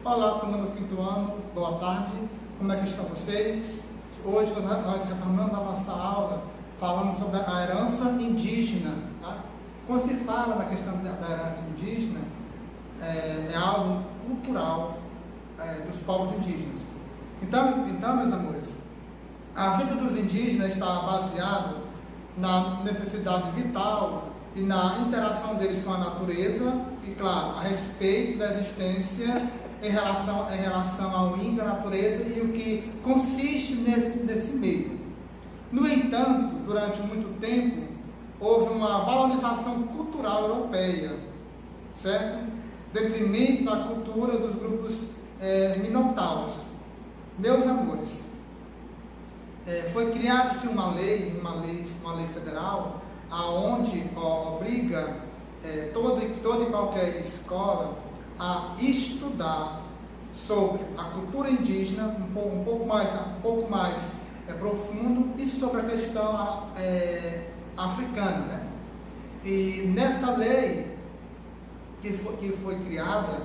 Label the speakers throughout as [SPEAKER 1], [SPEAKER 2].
[SPEAKER 1] Olá, turma do quinto ano, boa tarde, como é que estão vocês? Hoje nós retornamos a nossa aula falando sobre a herança indígena. Tá? Quando se fala na questão da herança indígena, é algo cultural dos povos indígenas. Então, meus amores, a vida dos indígenas está baseada na necessidade vital e na interação deles com a natureza e, claro, a respeito da existência em relação ao índio, à natureza e o que consiste nesse meio. No entanto, durante muito tempo, houve uma valorização cultural europeia, certo? Detrimento da cultura dos grupos minotauros. Meus amores, foi criada-se uma lei federal, aonde obriga toda e qualquer escola a estudar sobre a cultura indígena um pouco mais profundo e sobre a questão africana, né? E nessa lei que foi criada,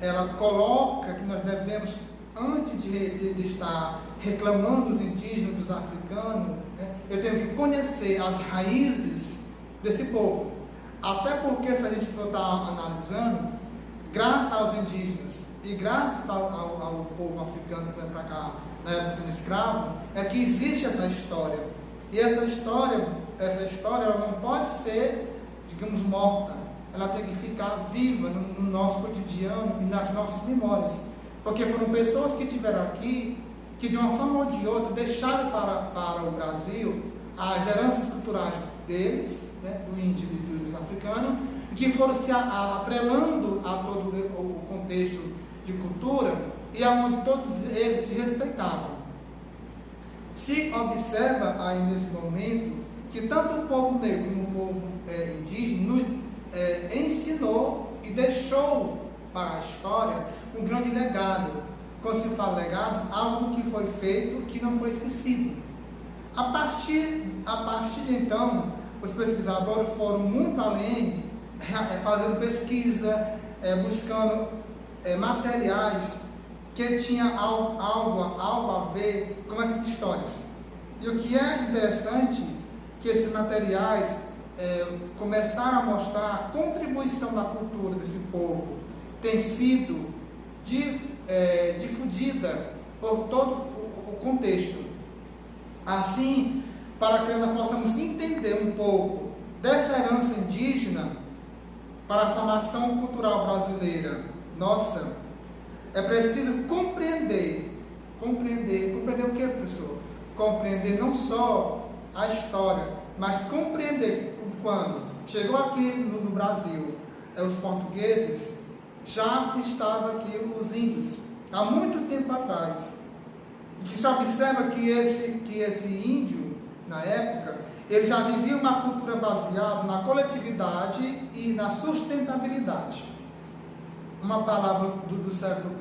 [SPEAKER 1] ela coloca que nós devemos, antes de estar reclamando dos indígenas, dos africanos, né, eu tenho que conhecer as raízes desse povo. Até porque, se a gente for estar analisando, graças aos indígenas e graças ao povo africano que veio para cá na época do escravo, é que existe essa história. E essa história ela não pode ser, digamos, morta. Ela tem que ficar viva no nosso cotidiano e nas nossas memórias. Porque foram pessoas que estiveram aqui, que de uma forma ou de outra deixaram para o Brasil as heranças culturais deles, né, do índio e dos africanos, que foram se atrelando a todo o contexto de cultura e aonde todos eles se respeitavam. Se observa aí nesse momento que tanto o povo negro como o povo indígena nos ensinou e deixou para a história um grande legado. Quando se fala legado, algo que foi feito que não foi esquecido. A partir de então, os pesquisadores foram muito além, fazendo pesquisa, buscando materiais que tinham algo a ver com essas histórias. E o que é interessante, que esses materiais começaram a mostrar a contribuição da cultura desse povo, tem sido difundida por todo o contexto. Assim, para que nós possamos entender um pouco dessa herança indígena para a formação cultural brasileira nossa, é preciso compreender o que, professor? Compreender não só a história, mas compreender quando chegou aqui no Brasil, os portugueses, já estavam aqui os índios, há muito tempo atrás. E que se observa que esse índio, na época, ele já vivia uma cultura baseada na coletividade e na sustentabilidade. Uma palavra do século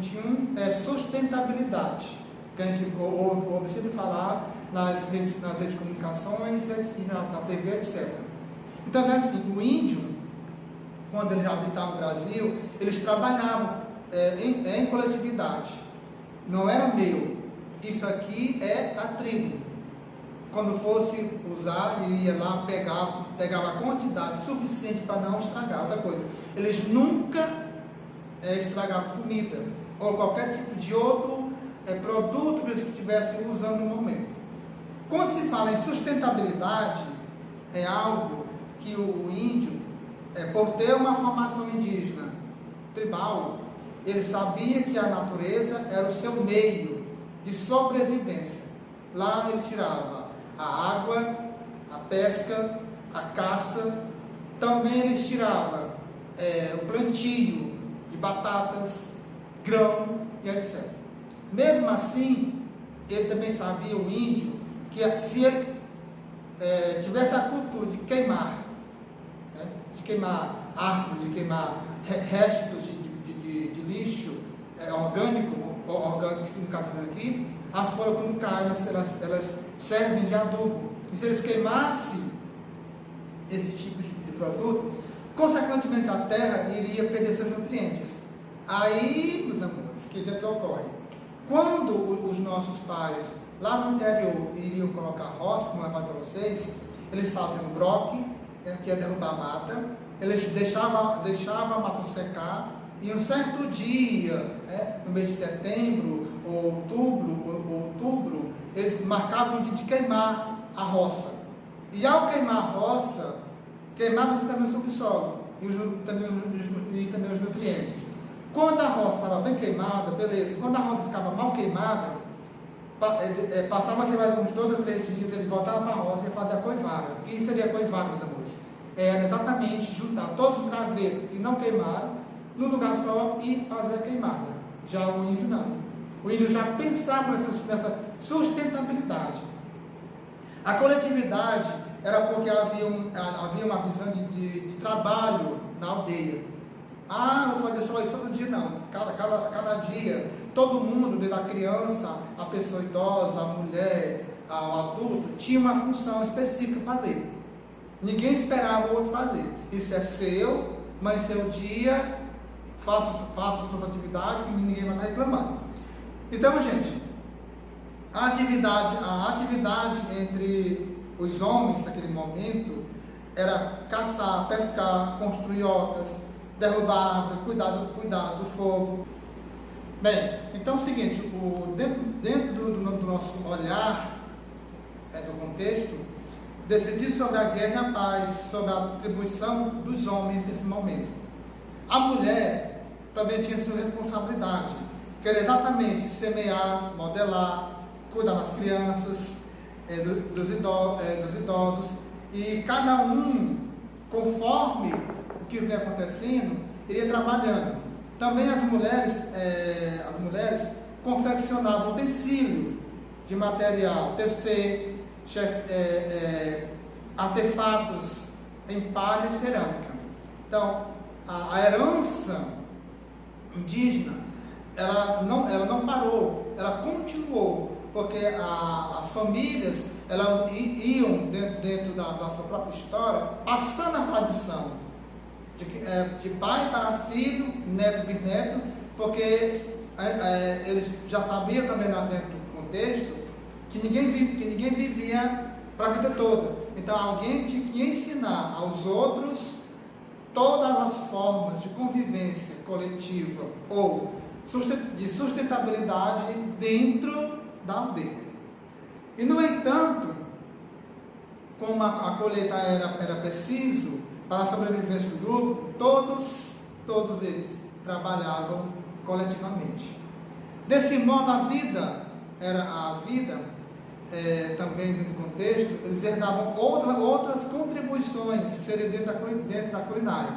[SPEAKER 1] XXI é sustentabilidade, que a gente ouve sempre falar nas redes de comunicações e na TV, etc. Então, é assim, o índio, quando eles habitavam o Brasil, eles trabalhavam em coletividade. Não era meu. Isso aqui é da tribo. Quando fosse usar, ele ia lá, pegava a quantidade suficiente para não estragar. Outra coisa, eles nunca estragavam comida ou qualquer tipo de outro produto que eles estivessem usando no momento. Quando se fala em sustentabilidade, é algo que o índio, por ter uma formação indígena tribal, ele sabia que a natureza era o seu meio de sobrevivência. Lá ele tirava a água, a pesca, a caça, também eles tiravam o plantio de batatas, grão e etc. Mesmo assim, ele também sabia, o índio, que se ele tivesse a cultura de queimar árvores, de queimar restos de lixo orgânico que ficam aqui, as folhas quando caem, elas servem de adubo. E se eles queimassem esse tipo de produto, consequentemente a terra iria perder seus nutrientes. Aí, meus amores, o que ocorre? Quando os nossos pais, lá no interior, iriam colocar roça, como eu falei para vocês, eles faziam broque, que é derrubar a mata, eles deixavam a mata secar, e um certo dia, no mês de setembro, ou outubro, eles marcavam o dia de queimar a roça. E ao queimar a roça, queimava-se também o subsolo e também os nutrientes. Quando a roça estava bem queimada, beleza. Quando a roça ficava mal queimada, passava-se mais uns 2 ou 3 dias, ele voltava para a roça e fazia a coivara. O que seria a coivara, meus amores? Era exatamente juntar todos os gravetos que não queimaram num lugar só e fazer a queimada. Já o índio não. O índio já pensava nessa sustentabilidade. A coletividade era porque havia uma visão de trabalho na aldeia. Vou fazer só isso todo dia, não. Cada dia, todo mundo, desde a criança, a pessoa idosa, a mulher, ao adulto, tinha uma função específica a fazer. Ninguém esperava o outro fazer. Isso é seu, mas seu dia, faça as suas atividades e ninguém vai estar reclamando. Então, gente, a atividade entre os homens naquele momento era caçar, pescar, construir ocas, derrubar árvore, cuidar do fogo. Bem, então é o seguinte, dentro do nosso olhar, do contexto, decidir sobre a guerra e a paz, sobre a atribuição dos homens nesse momento. A mulher também tinha sua responsabilidade, que era exatamente semear, modelar, cuidar das crianças, dos idosos, e cada um, conforme o que vem acontecendo, iria trabalhando. Também as mulheres confeccionavam utensílio de material, tecer, artefatos em palha e cerâmica. Então, a herança indígena, ela não parou, ela continuou, porque as famílias elas iam dentro da sua própria história, passando a tradição de pai para filho, neto, bisneto, porque eles já sabiam também dentro do contexto que ninguém vivia para a vida toda. Então alguém tinha que ensinar aos outros todas as formas de convivência coletiva ou de sustentabilidade dentro da aldeia. E no entanto, como a colheita era preciso para a sobrevivência do grupo, todos eles trabalhavam coletivamente. Desse modo, a vida também dentro do contexto, eles herdavam outras contribuições que seriam dentro da culinária.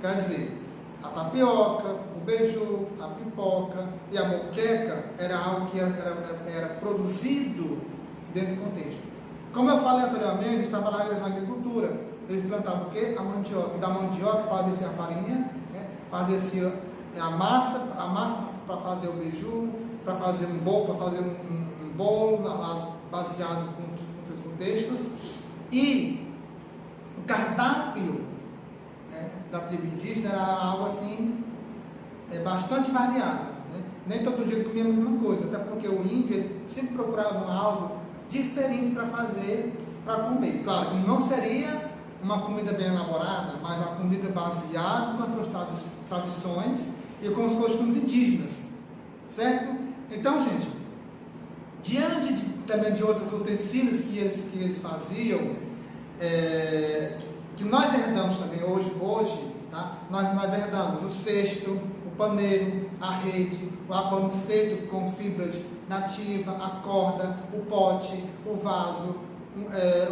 [SPEAKER 1] Quer dizer, a tapioca, o beiju, a pipoca e a moqueca era algo que era produzido dentro do contexto. Como eu falei anteriormente, eles trabalhavam na agricultura. Eles plantavam o quê? A mandioca. E da mandioca fazia-se a farinha, fazia-se a massa para fazer o beiju, para fazer um bolo, lá baseado com seus contextos. E o cardápio da tribo indígena era algo assim, bastante variado. Nem todo dia comia a mesma coisa, até porque o índio sempre procurava algo diferente para fazer, para comer. Claro que não seria uma comida bem elaborada, mas uma comida baseada com as suas tradições e com os costumes indígenas, certo? Então, gente, diante também de outros utensílios que eles faziam, que nós herdamos também hoje, tá? Nós herdamos o cesto, o paneiro, a rede, o abano feito com fibras nativas, a corda, o pote, o vaso,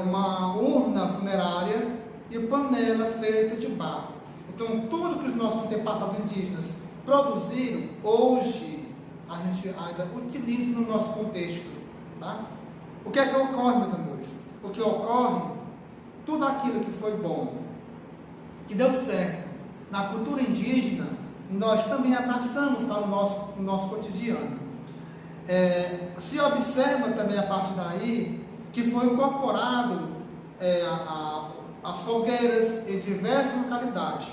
[SPEAKER 1] uma urna funerária e panela feita de barro. Então, tudo que os nossos antepassados indígenas produziram, hoje a gente ainda utiliza no nosso contexto. Tá? O que é que ocorre, meus amores? O que ocorre, tudo aquilo que foi bom, que deu certo na cultura indígena, nós também abraçamos para o nosso cotidiano. Se observa também a partir daí que foi incorporado as fogueiras em diversas localidades.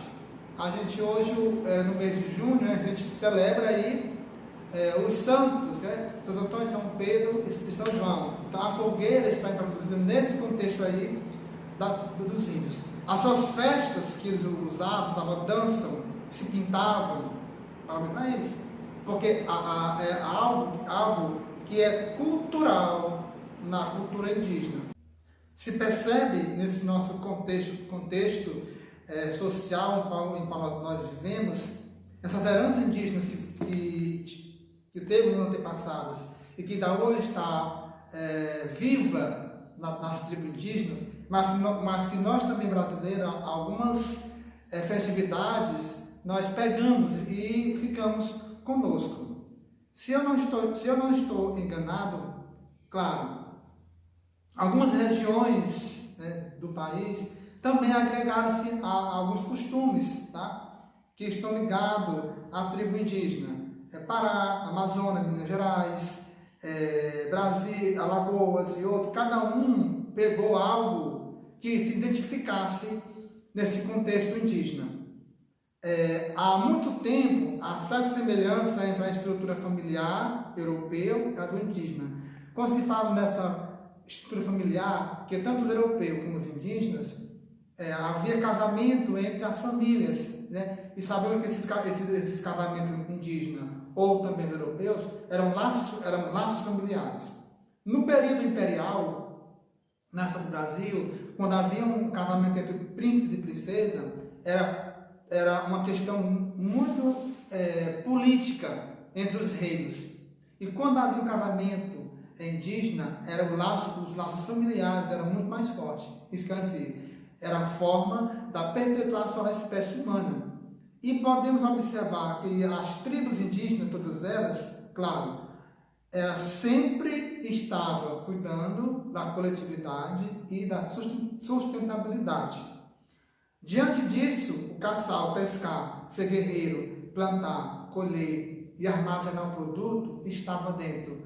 [SPEAKER 1] A gente hoje, no mês de junho, né, a gente celebra aí os santos, né? São Antônio, São Pedro e São João. Então a fogueira está introduzida nesse contexto aí dos índios. As suas festas que eles usavam, dançam, se pintavam, para eles, porque é algo que é cultural na cultura indígena. Se percebe nesse nosso contexto social em qual nós vivemos, essas heranças indígenas que teve nos antepassados e que ainda hoje está viva nas tribos indígenas, mas que nós também brasileiros, algumas festividades, nós pegamos e ficamos conosco. Se eu não estou enganado, claro, algumas regiões do país também agregaram-se a alguns costumes, tá? Que estão ligados à tribo indígena. Pará, Amazonas, Minas Gerais, Brasil, Alagoas e outros. Cada um pegou algo que se identificasse nesse contexto indígena. Há muito tempo, há certa semelhança entre a estrutura familiar europeu e a do indígena. Quando se fala nessa estrutura familiar, que tanto os europeus como os indígenas, havia casamento entre as famílias, né? E sabemos que esses casamentos indígenas ou também europeus eram laços familiares. No período imperial, na época do Brasil, quando havia um casamento entre príncipes e princesa, era uma questão muito política entre os reinos. E quando havia um casamento indígena, os laços familiares eram muito mais fortes. Isso quer dizer, era a forma da perpetuação da espécie humana. E podemos observar que as tribos indígenas, todas elas, claro, elas sempre estavam cuidando da coletividade e da sustentabilidade. Diante disso, o caçar, o pescar, ser guerreiro, plantar, colher e armazenar o produto estava dentro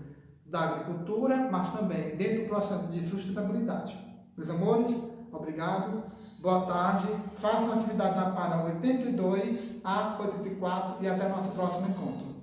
[SPEAKER 1] da agricultura, mas também dentro do processo de sustentabilidade. Meus amores, obrigado, boa tarde, façam a atividade da página 82 a 84 e até o nosso próximo encontro.